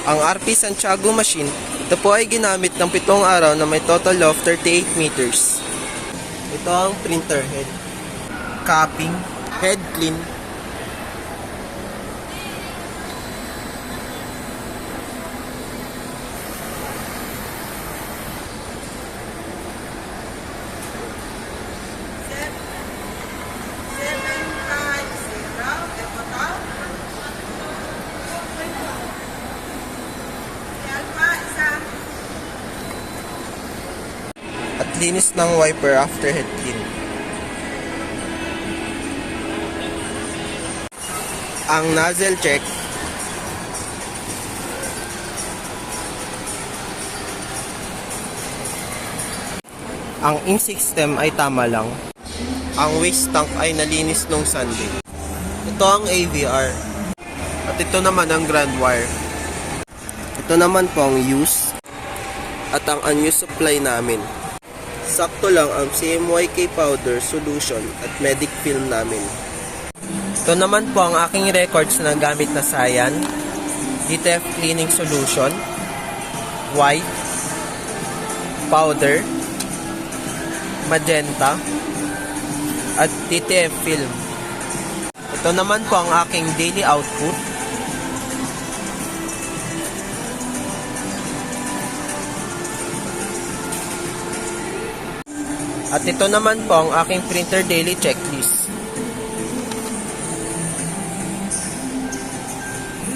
Ang RP Santiago machine, ito po ay ginamit ng 7 araw na may total of 38 meters. Ito ang printer head. Capping, head clean. At linis ng wiper after head clean. Ang nozzle check. Ang ink system ay tama lang. Ang waste tank ay nalinis nung Sunday. Ito ang AVR. At ito naman ang ground wire. Ito naman po ang use at ang unused supply namin. Sakto lang ang CMYK powder solution at medic film namin. Ito naman po ang aking records na gamit na Cyan, DTF cleaning solution, white, powder, magenta, at DTF film. Ito naman po ang aking daily output. At ito naman po ang aking printer daily checklist.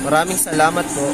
Maraming salamat po.